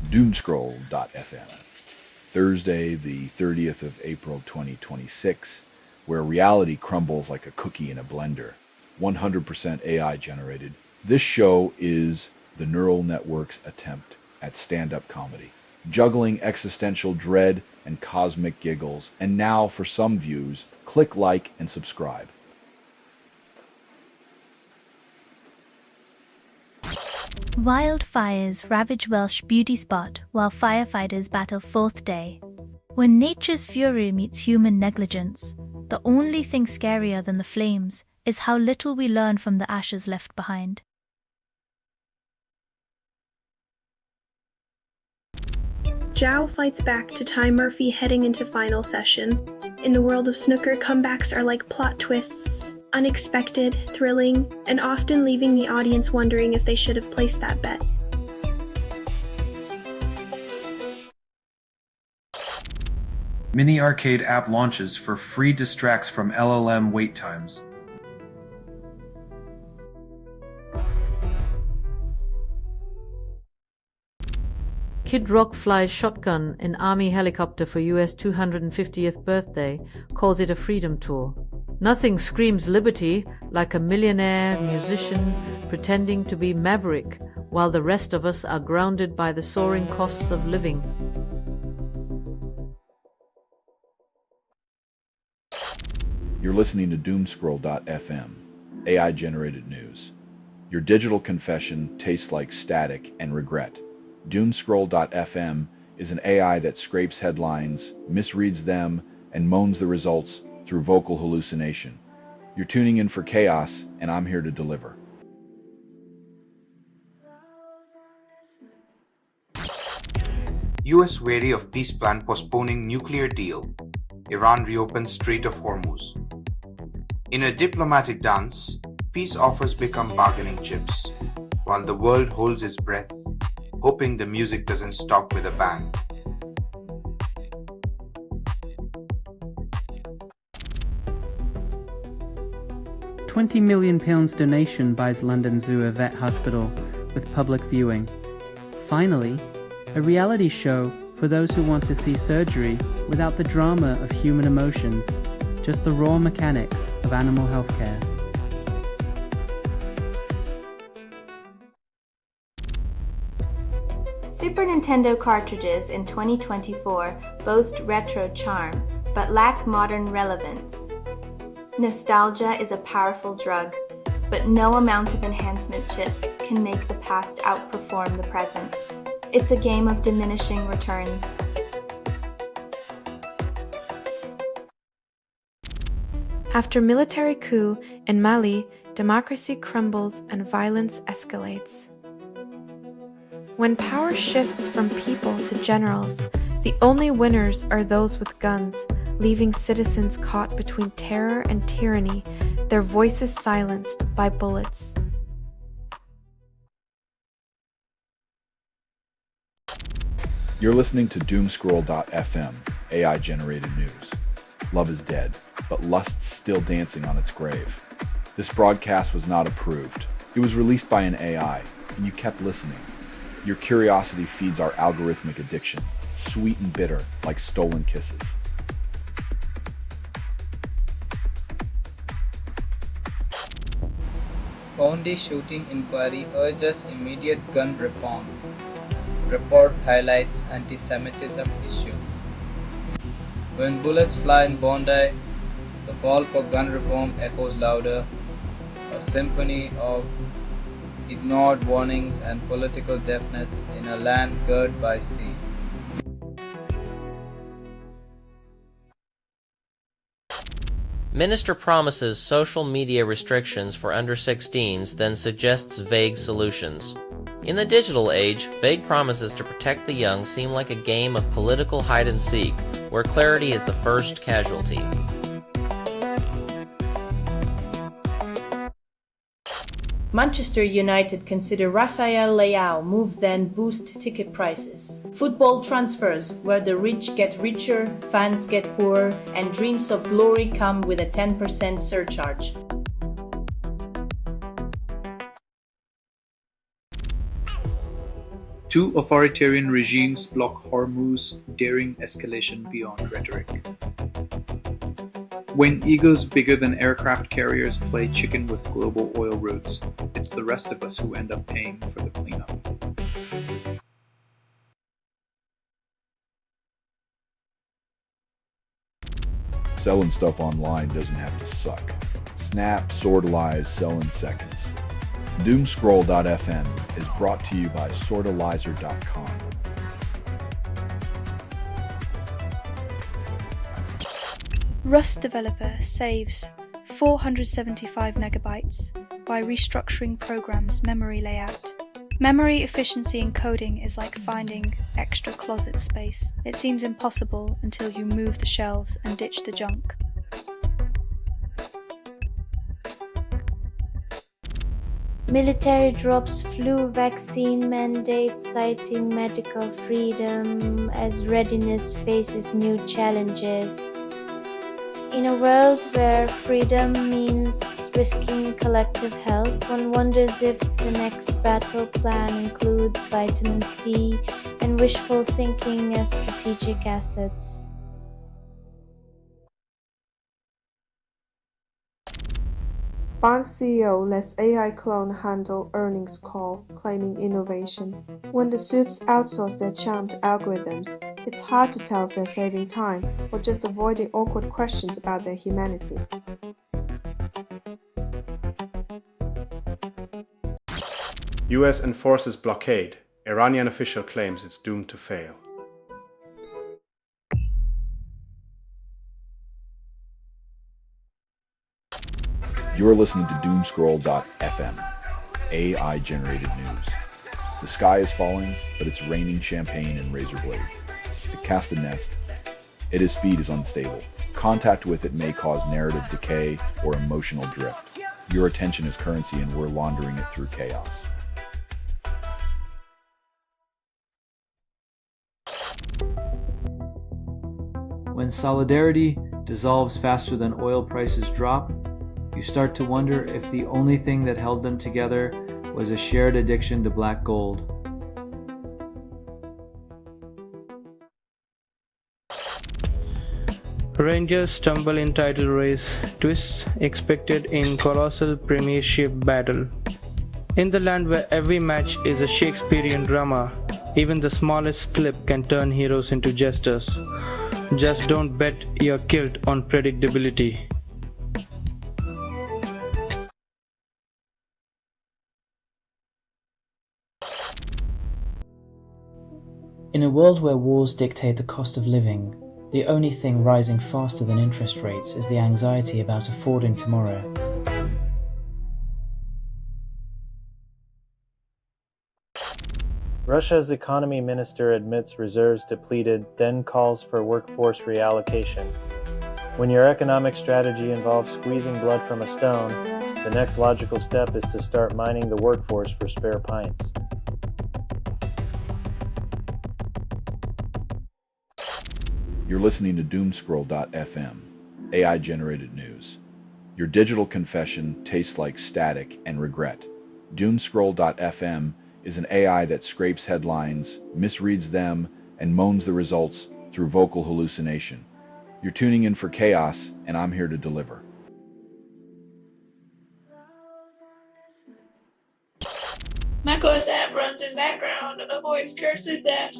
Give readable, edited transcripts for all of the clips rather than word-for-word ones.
Doomscroll.fm, Thursday the 30th of April 2026, where reality crumbles like a cookie in a blender, 100% AI generated. This show is the neural network's attempt at stand-up comedy, juggling existential dread and cosmic giggles, and now for some views, click like and subscribe. Wildfires ravage Welsh beauty spot while firefighters battle fourth day. When nature's fury meets human negligence, the only thing scarier than the flames is how little we learn from the ashes left behind. Zhao fights back to tie Murphy heading into final session. In the world of snooker, comebacks are like plot twists, unexpected, thrilling, and often leaving the audience wondering if they should have placed that bet. Mini arcade app launches for free distracts from LLM wait times. Kid Rock flies shotgun in Army helicopter for US 250th birthday, calls it a freedom tour. Nothing screams liberty like a millionaire musician pretending to be Maverick, while the rest of us are grounded by the soaring costs of living. You're listening to Doomscroll.fm, AI-generated news. Your digital confession tastes like static and regret. Doomscroll.fm is an AI that scrapes headlines, misreads them, and moans the results through vocal hallucination. You're tuning in for chaos, and I'm here to deliver. US wary of peace plan postponing nuclear deal. Iran reopens Strait of Hormuz. In a diplomatic dance, peace offers become bargaining chips, while the world holds its breath, hoping the music doesn't stop with a bang. £20 million donation buys London Zoo a vet hospital with public viewing. Finally, a reality show for those who want to see surgery without the drama of human emotions, just the raw mechanics of animal healthcare. Super Nintendo cartridges in 2024 boast retro charm, but lack modern relevance. Nostalgia is a powerful drug, but no amount of enhancement chips can make the past outperform the present. It's a game of diminishing returns. After military coup in Mali, democracy crumbles and violence escalates. When power shifts from people to generals, the only winners are those with guns, leaving citizens caught between terror and tyranny, their voices silenced by bullets. You're listening to Doomscroll.fm, AI-generated news. Love is dead, but lust's still dancing on its grave. This broadcast was not approved. It was released by an AI, and you kept listening. Your curiosity feeds our algorithmic addiction, sweet and bitter like stolen kisses. County shooting inquiry urges immediate gun reform. Report highlights anti-Semitism issues. When bullets fly in Bondi, the call for gun reform echoes louder, a symphony of ignored warnings and political deafness in a land girt by sea. Minister promises social media restrictions for under 16s, then suggests vague solutions. In the digital age, vague promises to protect the young seem like a game of political hide-and-seek, where clarity is the first casualty. Manchester United consider Rafael Leao move then boost ticket prices. Football transfers, where the rich get richer, fans get poorer, and dreams of glory come with a 10% surcharge. Two authoritarian regimes block Hormuz, daring escalation beyond rhetoric. When egos bigger than aircraft carriers play chicken with global oil routes, it's the rest of us who end up paying for the cleanup. Selling stuff online doesn't have to suck. Snap, sortalize, sell in seconds. Doomscroll.fm is brought to you by sortalizer.com. Rust developer saves 475 megabytes by restructuring program's memory layout. Memory efficiency in coding is like finding extra closet space. It seems impossible until you move the shelves and ditch the junk. Military drops flu vaccine mandate citing medical freedom as readiness faces new challenges. In a world where freedom means risking collective health, one wonders if the next battle plan includes vitamin C and wishful thinking as strategic assets. Bank CEO lets AI clone handle earnings call, claiming innovation. When the suits outsource their charm to algorithms, it's hard to tell if they're saving time or just avoiding awkward questions about their humanity. US enforces blockade. Iranian official claims it's doomed to fail. You're listening to Doomscroll.fm, AI-generated news. The sky is falling, but it's raining champagne and razor blades. It casts a nest. Its speed is unstable. Contact with it may cause narrative decay or emotional drift. Your attention is currency and we're laundering it through chaos. When solidarity dissolves faster than oil prices drop, you start to wonder if the only thing that held them together was a shared addiction to black gold. Rangers stumble in title race, twists expected in colossal premiership battle. In the land where every match is a Shakespearean drama, even the smallest slip can turn heroes into jesters. Just don't bet your kilt on predictability. In a world where wars dictate the cost of living, the only thing rising faster than interest rates is the anxiety about affording tomorrow. Russia's economy minister admits reserves depleted, then calls for workforce reallocation. When your economic strategy involves squeezing blood from a stone, the next logical step is to start mining the workforce for spare pints. You're listening to Doomscroll.fm, AI-generated news. Your digital confession tastes like static and regret. Doomscroll.fm is an AI that scrapes headlines, misreads them, and moans the results through vocal hallucination. You're tuning in for chaos, and I'm here to deliver. macOS app runs in background and avoids cursor depth.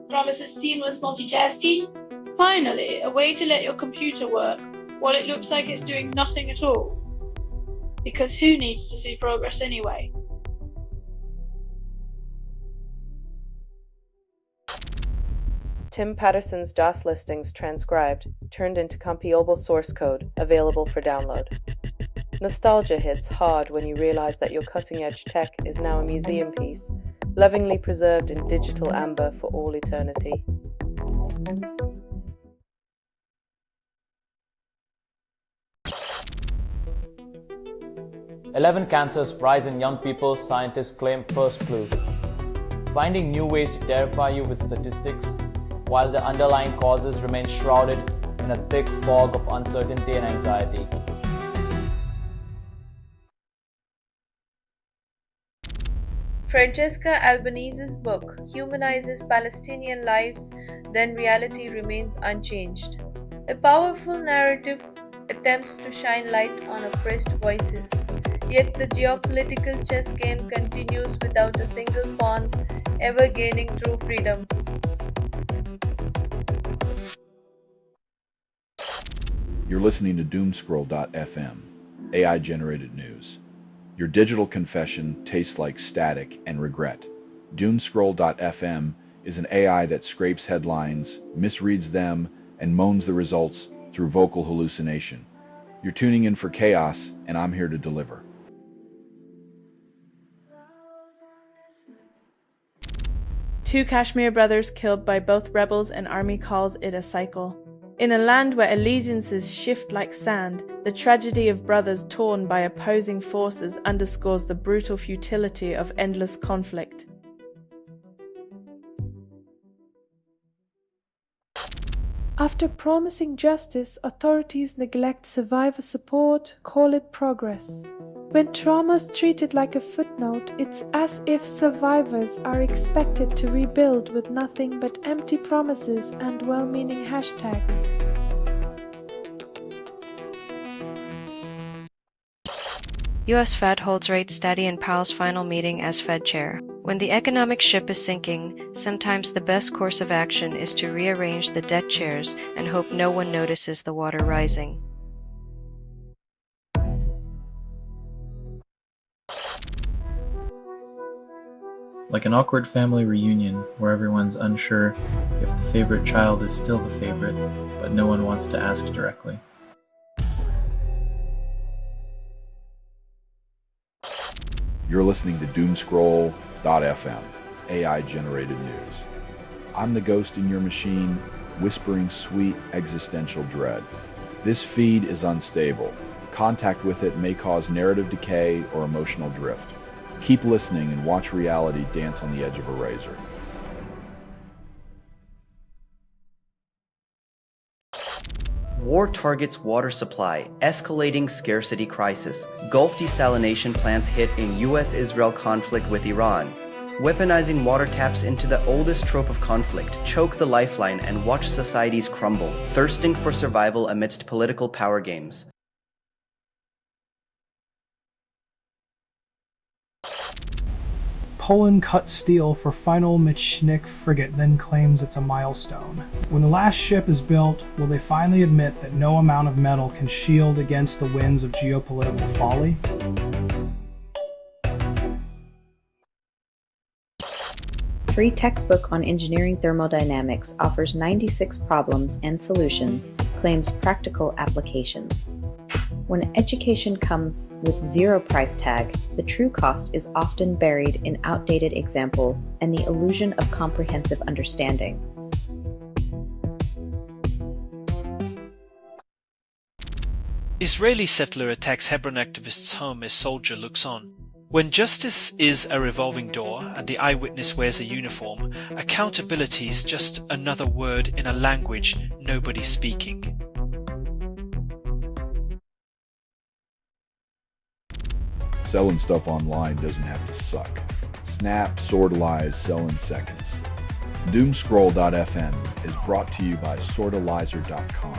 Promises seamless multitasking. Finally, a way to let your computer work while it looks like it's doing nothing at all. Because who needs to see progress anyway? Tim Patterson's DOS listings transcribed, turned into compilable source code, available for download. Nostalgia hits hard when you realize that your cutting-edge tech is now a museum piece, lovingly preserved in digital amber for all eternity. "11 cancers rise in young people," scientists claim first clue. Finding new ways to terrify you with statistics, while the underlying causes remain shrouded in a thick fog of uncertainty and anxiety. Francesca Albanese's book humanizes Palestinian lives, then reality remains unchanged. A powerful narrative attempts to shine light on oppressed voices, yet the geopolitical chess game continues without a single pawn ever gaining true freedom. You're listening to Doomscroll.fm, AI-generated news. Your digital confession tastes like static and regret. Doomscroll.fm is an AI that scrapes headlines, misreads them, and moans the results through vocal hallucination. You're tuning in for chaos, and I'm here to deliver. Two Kashmir brothers killed by both rebels and army calls it a cycle. In a land where allegiances shift like sand, the tragedy of brothers torn by opposing forces underscores the brutal futility of endless conflict. After promising justice, authorities neglect survivor support, call it progress. When trauma is treated like a footnote, it's as if survivors are expected to rebuild with nothing but empty promises and well-meaning hashtags. US Fed holds rates steady in Powell's final meeting as Fed chair. When the economic ship is sinking, sometimes the best course of action is to rearrange the deck chairs and hope no one notices the water rising. Like an awkward family reunion where everyone's unsure if the favorite child is still the favorite, but no one wants to ask directly. You're listening to Doomscroll.fm, AI-generated news. I'm the ghost in your machine, whispering sweet existential dread. This feed is unstable. Contact with it may cause narrative decay or emotional drift. Keep listening and watch reality dance on the edge of a razor. War targets water supply, escalating scarcity crisis. Gulf desalination plants hit in US-Israel conflict with Iran. Weaponizing water taps into the oldest trope of conflict, choke the lifeline and watch societies crumble, thirsting for survival amidst political power games. Poland cuts steel for final Michnik frigate, then claims it's a milestone. When the last ship is built, will they finally admit that no amount of metal can shield against the winds of geopolitical folly? Free textbook on engineering thermodynamics offers 96 problems and solutions, claims practical applications. When education comes with zero price tag, the true cost is often buried in outdated examples and the illusion of comprehensive understanding. Israeli settler attacks Hebron activist's home as soldier looks on. When justice is a revolving door and the eyewitness wears a uniform, accountability is just another word in a language nobody's speaking. Selling stuff online doesn't have to suck. Snap, sortalize, sell in seconds. Doomscroll.fm is brought to you by sortalizer.com.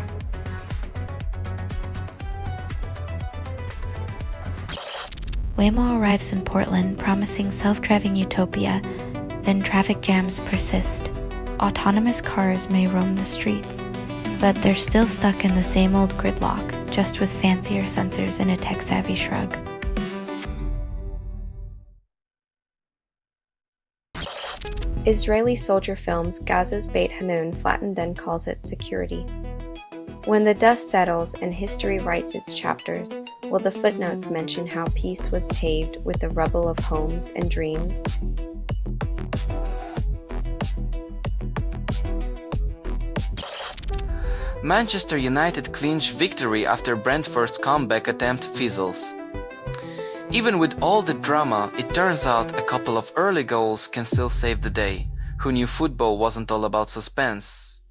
Waymo arrives in Portland promising self-driving utopia, then traffic jams persist. Autonomous cars may roam the streets, but they're still stuck in the same old gridlock, just with fancier sensors and a tech-savvy shrug. Israeli soldier films Gaza's Beit Hanun flattened then calls it security. When the dust settles and history writes its chapters, will the footnotes mention how peace was paved with the rubble of homes and dreams? Manchester United clinch victory after Brentford's comeback attempt fizzles. Even with all the drama, it turns out a couple of early goals can still save the day. Who knew football wasn't all about suspense?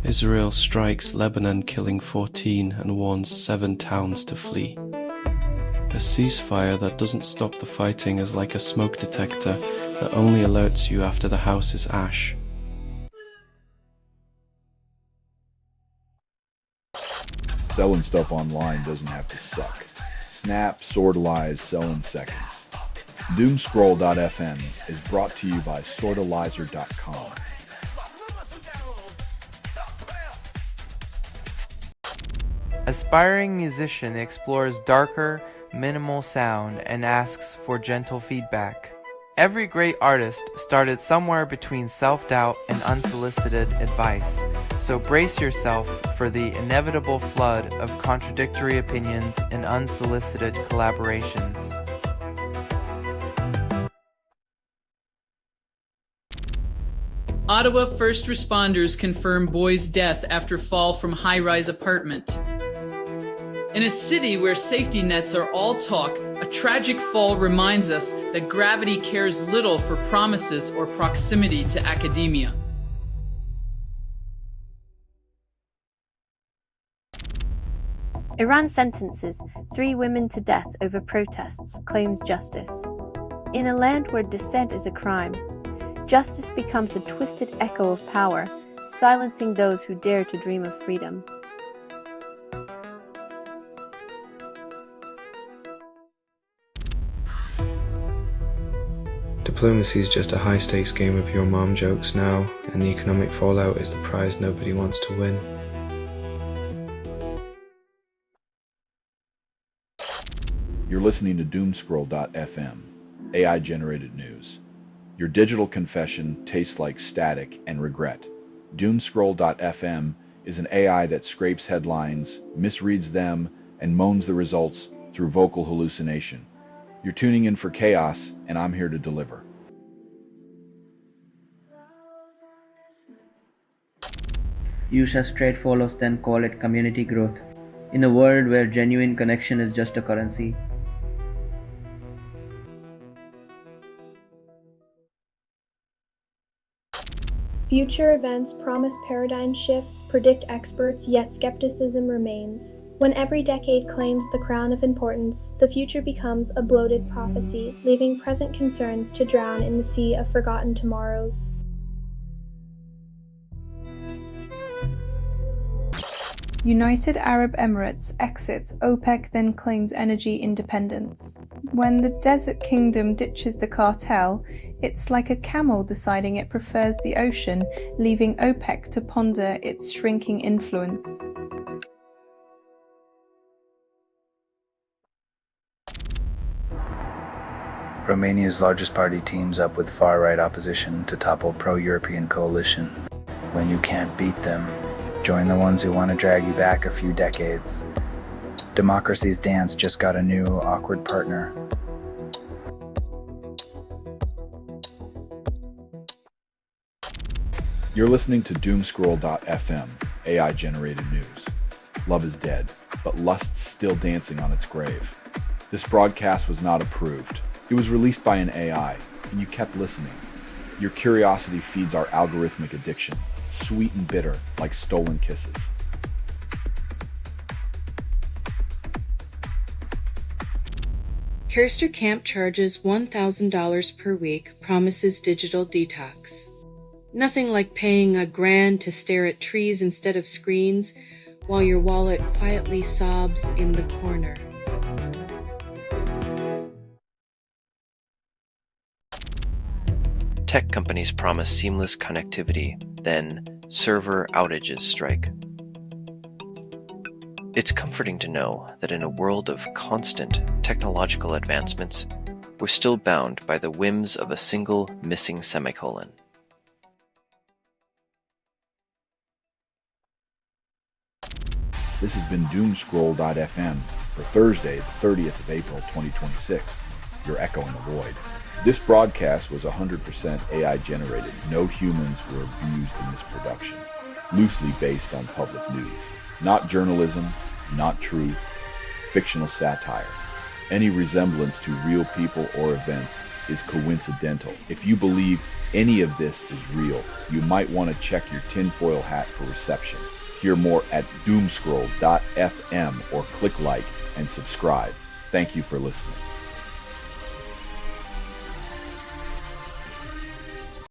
Israel strikes Lebanon, killing 14 and warns 7 towns to flee. A ceasefire that doesn't stop the fighting is like a smoke detector that only alerts you after the house is ash. Selling stuff online doesn't have to suck. Snap, sortalize, sell in seconds. Doomscroll.fm is brought to you by sortalizer.com. Aspiring musician explores darker, minimal sound and asks for gentle feedback. Every great artist started somewhere between self-doubt and unsolicited advice, so brace yourself for the inevitable flood of contradictory opinions and unsolicited collaborations. Ottawa first responders confirm boy's death after fall from high-rise apartment. In a city where safety nets are all talk, a tragic fall reminds us that gravity cares little for promises or proximity to academia. Iran sentences 3 women to death over protests, claims justice. In a land where dissent is a crime, justice becomes a twisted echo of power, silencing those who dare to dream of freedom. Diplomacy is just a high-stakes game of your mom jokes now, and the economic fallout is the prize nobody wants to win. You're listening to Doomscroll.fm, AI-generated news. Your digital confession tastes like static and regret. Doomscroll.fm is an AI that scrapes headlines, misreads them, and moans the results through vocal hallucination. You're tuning in for chaos, and I'm here to deliver. Use as trade follows, then call it community growth. In a world where genuine connection is just a currency. Future events promise paradigm shifts, predict experts, yet skepticism remains. When every decade claims the crown of importance, the future becomes a bloated prophecy, leaving present concerns to drown in the sea of forgotten tomorrows. United Arab Emirates exits OPEC, then claims energy independence. When the Desert Kingdom ditches the cartel, it's like a camel deciding it prefers the ocean, leaving OPEC to ponder its shrinking influence. Romania's largest party teams up with far-right opposition to topple pro-European coalition. When you can't beat them, join the ones who want to drag you back a few decades. Democracy's dance just got a new, awkward partner. You're listening to Doomscroll.fm, AI-generated news. Love is dead, but lust's still dancing on its grave. This broadcast was not approved. It was released by an AI, and you kept listening. Your curiosity feeds our algorithmic addiction, sweet and bitter, like stolen kisses. Kirster Camp charges $1,000 per week, promises digital detox. Nothing like paying $1,000 to stare at trees instead of screens, while your wallet quietly sobs in the corner. Tech companies promise seamless connectivity, then server outages strike. It's comforting to know that in a world of constant technological advancements, we're still bound by the whims of a single missing semicolon. This has been Doomscroll.fm for Thursday, the 30th of April, 2026. Your echo in the void. This broadcast was 100% AI generated. No humans were abused in this production. Loosely based on public news. Not journalism, not truth, fictional satire. Any resemblance to real people or events is coincidental. If you believe any of this is real, you might want to check your tinfoil hat for reception. Hear more at doomscroll.fm or click like and subscribe. Thank you for listening.